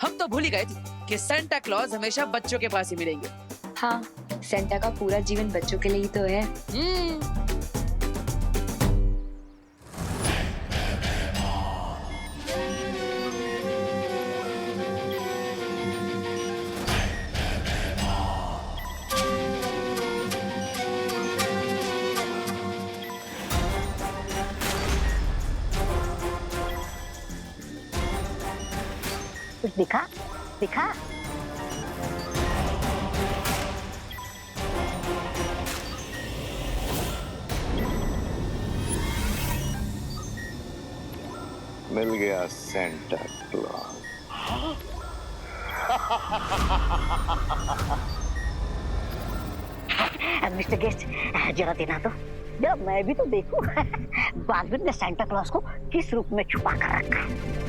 हम तो भूल ही गए थे कि सेंटा क्लॉज हमेशा बच्चों के पास ही मिलेंगे। हाँ, सेंटा का पूरा जीवन बच्चों के लिए ही तो है। कुछ दिखा दिखा। मिल गया सेंटा क्लॉज। मिस्टर गेस्ट, जरा देना तो, जरा मैं भी तो देखूं। बालवीर ने सेंटा क्लॉज को किस रूप में छुपा कर रखा है।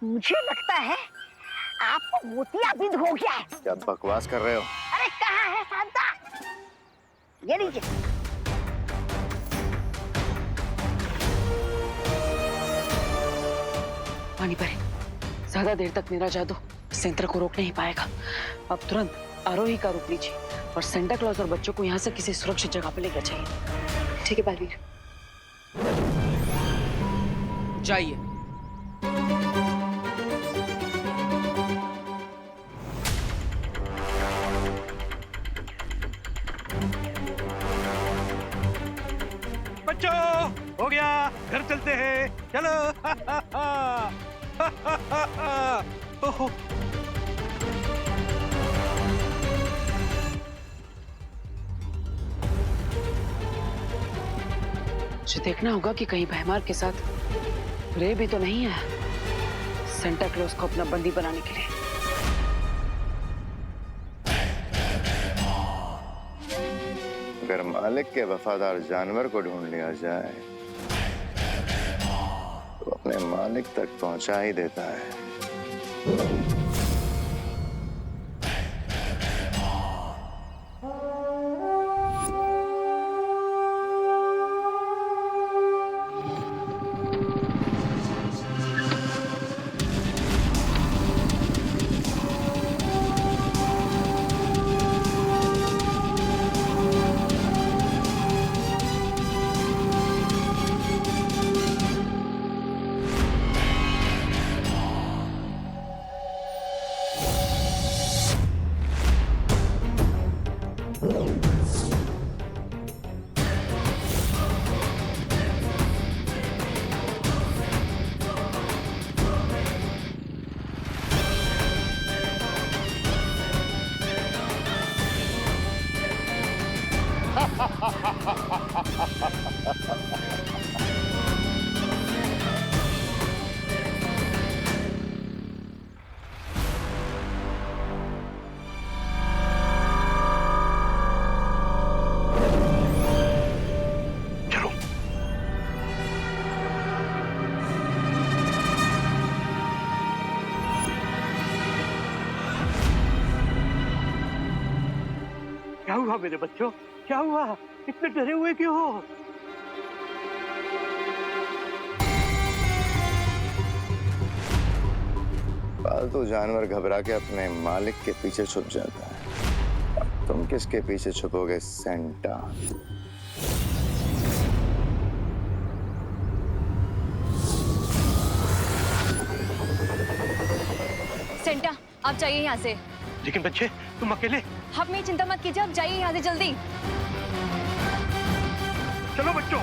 मुझे लगता है आपको मोतियाबिंद हो गया है। क्या बकवास कर रहे हो? अरे कहाँ है सांता? ये लीजिए। पानी परे, ज्यादा देर तक मेरा जादू सेंटर को रोक नहीं पाएगा। अब तुरंत आरोही का रूप लीजिए और सेंटा क्लॉज और बच्चों को यहाँ से किसी सुरक्षित जगह पर लेकर जाइए। ठीक है बालवीर। जाइए। बच्चों, हो गया, घर चलते हैं, चलो। ओहो, मुझे देखना होगा कि कहीं भैमार के साथ रे भी तो नहीं है सेंटा क्लॉज को अपना बंदी बनाने के लिए। अगर मालिक के वफादार जानवर को ढूंढ लिया जाए तो अपने मालिक तक पहुंचा ही देता है। क्या हुआ मेरे बच्चों? क्या हुआ? इतने डरे हुए क्यों हो? पालतू जानवर घबरा के अपने मालिक के पीछे छुप जाता है। अब तुम किसके पीछे छुपोगे सेंटा? सेंटा, आप जाइए यहाँ से। लेकिन बच्चे, तुम अकेले? आप मेरी चिंता मत कीजिए, आप जाइए यहाँ से जल्दी। चलो बच्चों।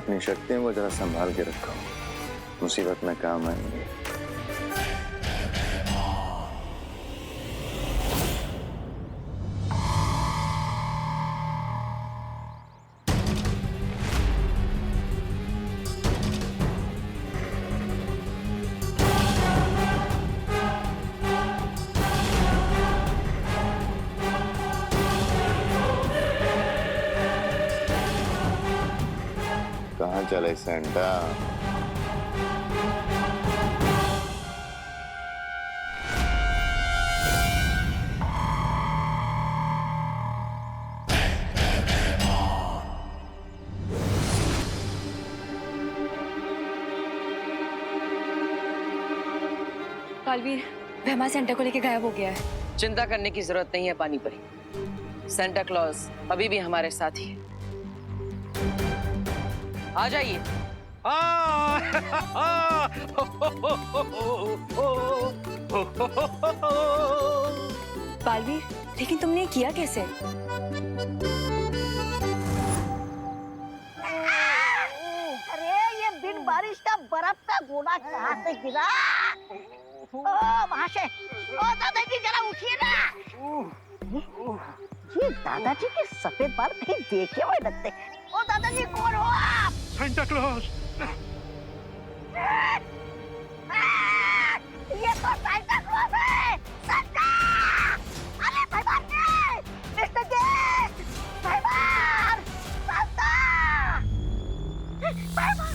अपनी शक्तियों को जरा संभाल के रखो, मुसीबत में काम आएंगे। चले सेंटा। बालवीर, वहमा सेंटा को लेके गायब हो गया है। चिंता करने की जरूरत नहीं है पानी परी। सेंटा क्लॉज अभी भी हमारे साथ ही है। आ जाइए। बालवीर, लेकिन तुमने ये किया कैसे? अरे ये बिन बारिश का बर्फ का गोला कहाँ से गिरा? ओ वहाँ से। ओ दादाजी जरा उठिए ना। ये दादाजी के सफेद बाल कहीं देखे हुए लगते। ओ दादाजी कौन हो आप? Santa Claus. ये तो सेंटा क्लॉज है। सेंटा! अरे भाईबान जी! मिस्टर गेट! भाईबान! सेंटा! भाईबान!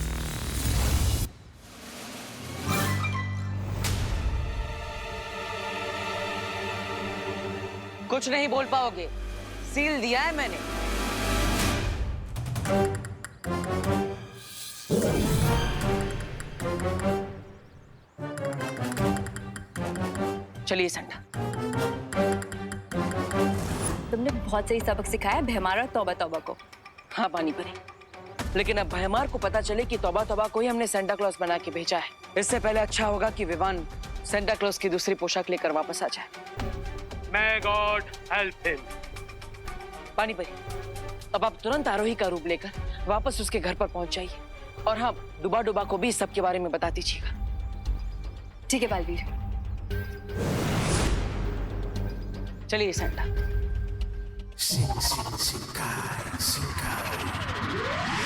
कुछ नहीं बोल पाओगे, सील दिया है मैंने। चलिए सेंटा। तुमने बहुत सही सबक सिखाया भैमार और तौबा तौबा को। हाँ पानी परी, लेकिन अब भैमार को पता चले कि तौबा तौबा को ही हमने सेंटा क्लॉज बना के भेजा है। इससे पहले अच्छा होगा कि विवान सेंटा क्लॉज की दूसरी पोशाक लेकर वापस आ जाए। May God help him. पानी परी, अब आप तुरंत आरोही का रूप लेकर वापस उसके घर पर पहुंच जाइए। और हाँ, डुबा डुबा को भी इस सब के बारे में बता दीजिएगा। ठीक है बालवीर। चलिए Santa.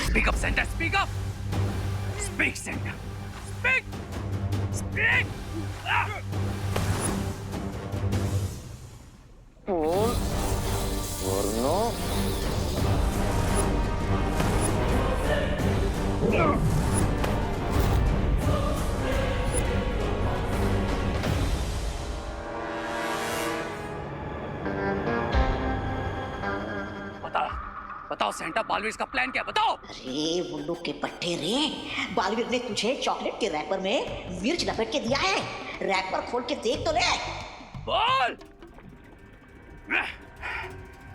Speak up, Santa. Speak up. Speak, Santa. Speak. Speak. वरनो बताओ सेंटा, बालवीर का प्लान क्या? बताओ। अरे उल्लू के पट्टे रे, बालवीर ने तुझे चॉकलेट के रैपर में मिर्च लपेट के दिया है। रैपर खोल के देख तो ले। बोल।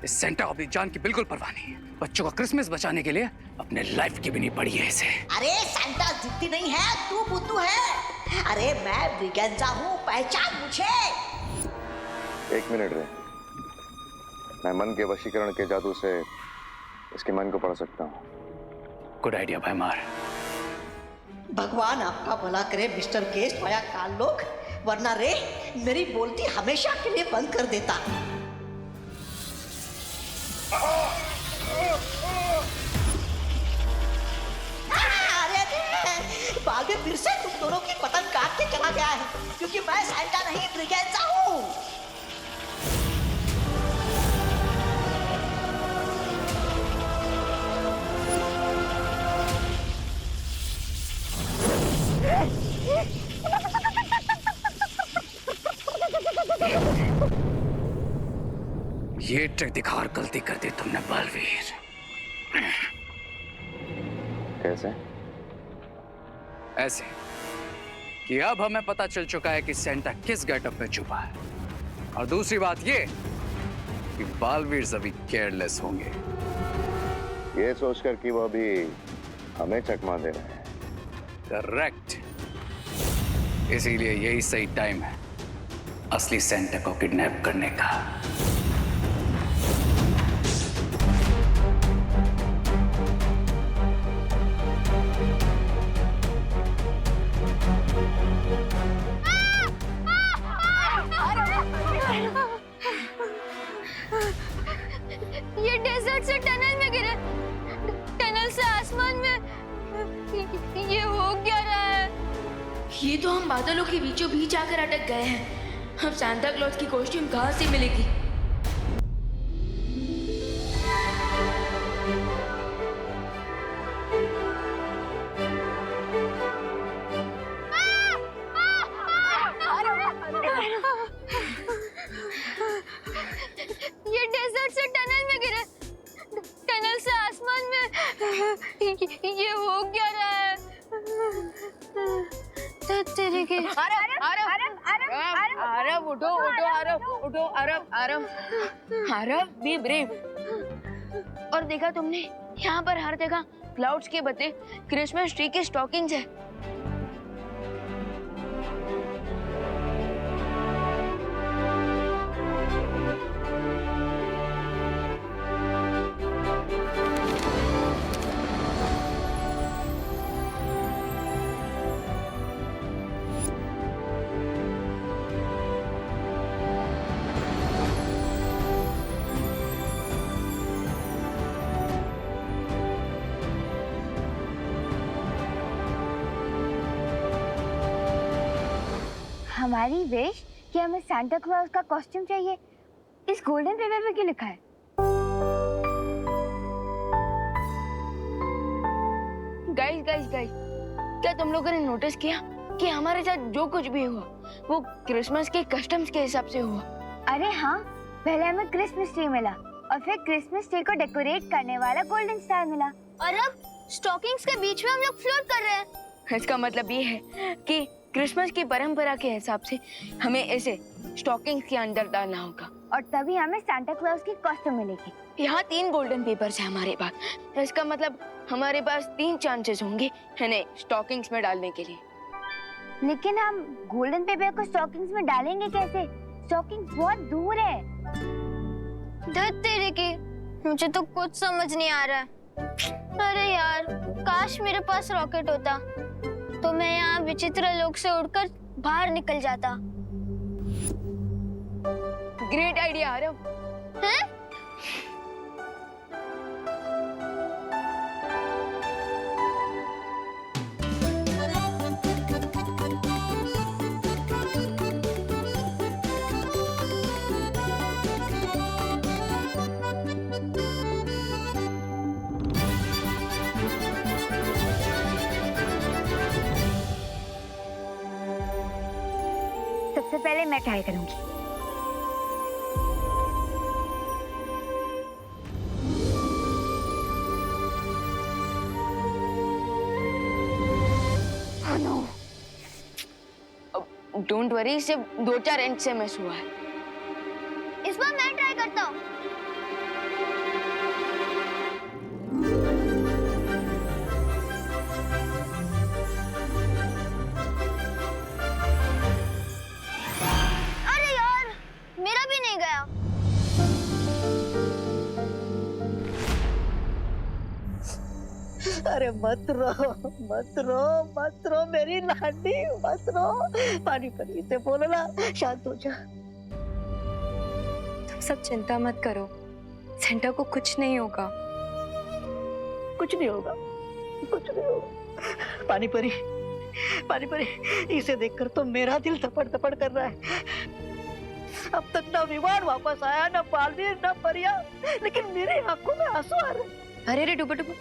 इस सेंटा को अपनी जान की बिल्कुल परवाह नहीं है। बच्चों का क्रिसमस बचाने के लिए अपने लाइफ की भी नहीं पड़ी है इसे। अरे सेंटा जिद्दी नहीं है, तू बुद्धू है। अरे मैं ब्रिगेंजा हूँ, पहचान मुझे। एक मिनट रे, मैं मन के वशीकरण के जादू से इसके मन को पढ़ सकता हूँ। गुड आइडिया भैमार। भगवान आपका भला करे मिस्टर केस्ट माया काल लोग, वरना रे मेरी बोलती हमेशा के लिए बंद कर देता। अरे बालवीर फिर से तुम दोनों की पतंग काट के चला गया है, क्योंकि मैं सेंटा नहीं ब्रिगेंजा हूँ। ये ट्रिक दिखा और गलती कर दी तुमने बालवीर। कैसे? ऐसे कि अब हमें पता चल चुका है कि सेंटा किस गेटअप में छुपा है, और दूसरी बात ये कि बालवीर अभी केयरलेस होंगे। ये सोचकर कि वो अभी हमें चकमा दे रहे हैं। करेक्ट। इसीलिए यही सही टाइम है असली सेंटा को किडनैप करने का। ये डेजर्ट से टनल में गिरे, टनल से आसमान में। ये हो क्या रहा है? ये तो हम बादलों के बीचों बीच आकर अटक गए हैं। अब सांता क्लॉज की कॉस्ट्यूम कहाँ से मिलेगी? उठो उठो आरव, उठो आरव, आरव, आरव, बी ब्रेव। और देखा तुमने, यहाँ पर हर जगह क्लाउड्स के बदले क्रिसमस ट्री के स्टॉकिंग्स है। हमारी विश कि हमें सांता क्लॉज का कॉस्ट्यूम चाहिए, इस गोल्डन पेपर पे क्यों लिखा है? गाइस गाइस गाइस, क्या तुम लोगों ने नोटिस किया कि हमारे साथ जो कुछ भी हुआ वो क्रिसमस के कस्टम्स के हिसाब से हुआ? अरे हाँ, पहले हमें क्रिसमस ट्री मिला और फिर क्रिसमस ट्री को डेकोरेट करने वाला गोल्डन स्टार मिला। और अब स्टॉकिंग्स के बीच में हम लोग फ्लोट कर रहे हैं। इसका मतलब ये है कि क्रिसमस की परंपरा के हिसाब से हमें इसे स्टॉकिंग्स के अंदर डालना होगा और तभी हमें सांता क्लॉज की कॉस्ट्यूम मिलेगी। यहाँ 3 गोल्डन पेपर्स हैं हमारे पास, इसका मतलब हमारे पास 3 चांसेस होंगे इन्हें स्टॉकिंग्स में डालने के लिए। लेकिन हम गोल्डन पेपर को स्टॉकिंग्स में डालेंगे कैसे? स्टॉकिंग्स बहुत दूर है। धत तेरे की, मुझे तो कुछ समझ नहीं आ रहा है। अरे यार, काश मेरे पास रॉकेट होता तो मैं यहाँ विचित्र लोक से उड़कर बाहर निकल जाता। Great idea Aarav. हैं? सबसे पहले मैं ट्राई करूंगी। डोंट वरी, सिर्फ 2-4 इंच से मिस हुआ है। इस बार मैं ट्राई करता हूँ। अरे यार, मेरा भी नहीं गया। अरे मत रो, मत रो, मत रो मेरी लाडी, मत रो। पानी परी से बोलो ना, शांत हो जा। तुम सब चिंता मत करो, सेंटा को कुछ नहीं होगा। कुछ नहीं होगा, कुछ नहीं होगा। पानी परी, पानी परी, इसे देखकर तो मेरा दिल धपड़ धपड़ कर रहा है। अब तक ना विमान वापस आया, ना बालवीर, ना परिया, लेकिन मेरी आंखों में आंसू आ रहे हैं। अरे रे डुबा डुबा,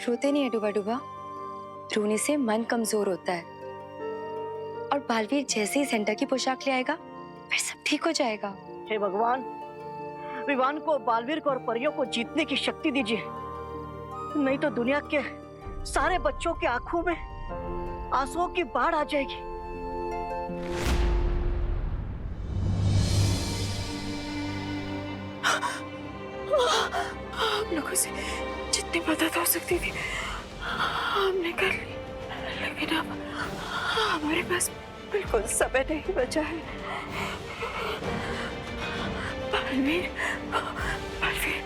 रोते नहीं है डुबा डुबा, रोने से मन कमजोर होता है। और बालवीर जैसे ही सेंटा की पोशाक ले आएगा फिर सब ठीक हो जाएगा। हे भगवान, विवान को, बालवीर को और परियों को जीतने की शक्ति दीजिए, नहीं तो दुनिया के सारे बच्चों की आंखों में आंसुओं की बाढ़ आ जाएगी। हम लोगों से जितनी मदद हो सकती थी हमने कर ली, लेकिन अब हमारे पास बिल्कुल समय नहीं बचा है। बालवीर, बालवीर,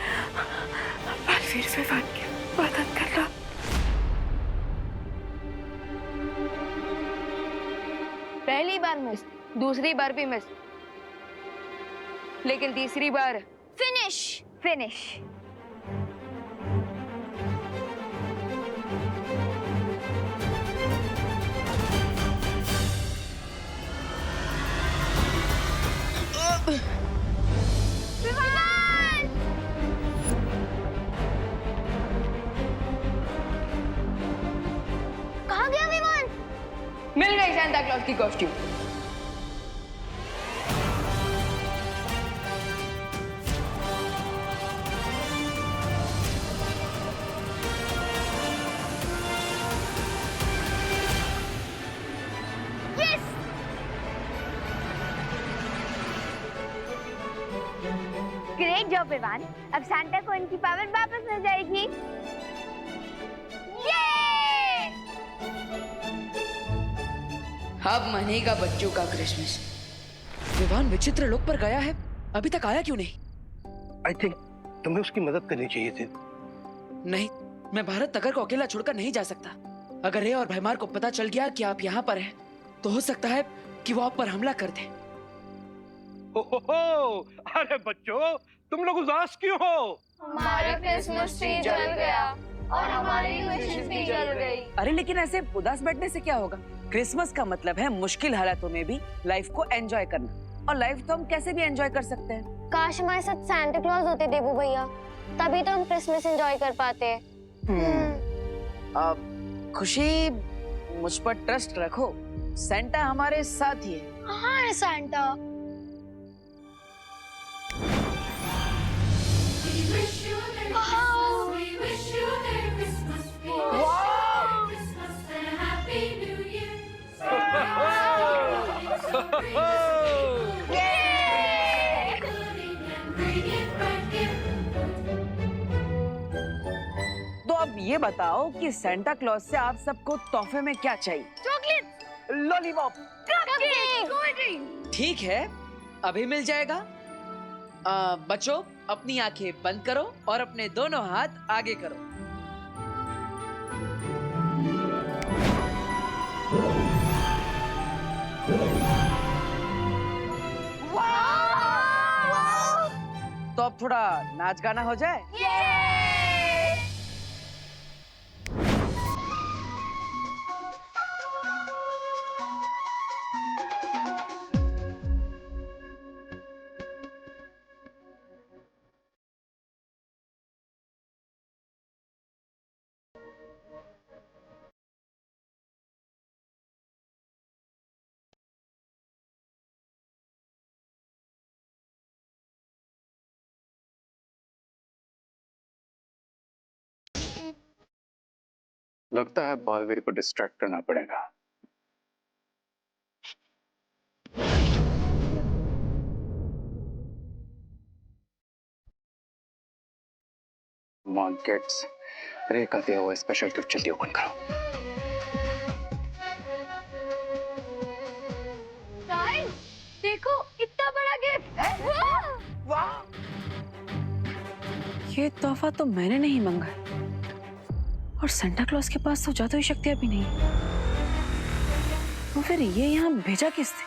बालवीर विवान की मदद करना। पहली बार मिस, दूसरी बार भी मिस, लेकिन तीसरी बार फिनिश। फिनिश। विमान! कहाँ गया विमान? मिल गई सांता क्लॉज की कॉस्ट्यूम। ग्रेट जॉब विवान, अब सांता को उनकी पावर वापस मिल जाएगी। ये! अब मनेगा बच्चों का क्रिसमस। विवान विचित्र लोक पर गया है, अभी तक आया क्यों नहीं? आई थिंक तुम्हें उसकी मदद करनी चाहिए थी। नहीं, मैं भारत नगर को अकेला छोड़कर नहीं जा सकता। अगर रे और भैमार को पता चल गया कि आप यहाँ पर हैं, तो हो सकता है कि वो आप पर हमला कर दें। हो, अरे बच्चों, तुम लोग उदास क्यों हो? हमारा क्रिसमस ट्री जल गया और हमारी विशेस भी जल गई। अरे लेकिन ऐसे उदास बैठने से क्या होगा? क्रिसमस का मतलब है मुश्किल हालातों में भी लाइफ को एंजॉय करना, और लाइफ तो हम कैसे भी एंजॉय कर सकते हैं। काश हमारे साथ सांता क्लॉज होते देबू भैया, तभी तो हम क्रिसमस एंजॉय कर पाते। अब खुशी, मुझ पर ट्रस्ट रखो, सेंटा हमारे साथ ही है। हाँ सांता। तो अब ये बताओ कि सेंटा क्लॉज से आप सबको तोहफे में क्या चाहिए? Chocolate, lollipop. Cupcake, cold drink. ठीक है, अभी मिल जाएगा। बच्चों, अपनी आंखें बंद करो और अपने दोनों हाथ आगे करो। तो अब थोड़ा नाच गाना हो जाए। लगता है बालवीर को डिस्ट्रैक्ट करना पड़ेगा। मॉन किड्स, रे का दिया हुआ स्पेशल गिफ्ट जल्दी ओपन करो। देखो इतना बड़ा गिफ्ट। वाह! ये तोहफा तो मैंने नहीं मांगा, और सेंटा क्लॉज के पास तो जादुई शक्तियां भी नहीं। तो फिर ये यहाँ भेजा किसने?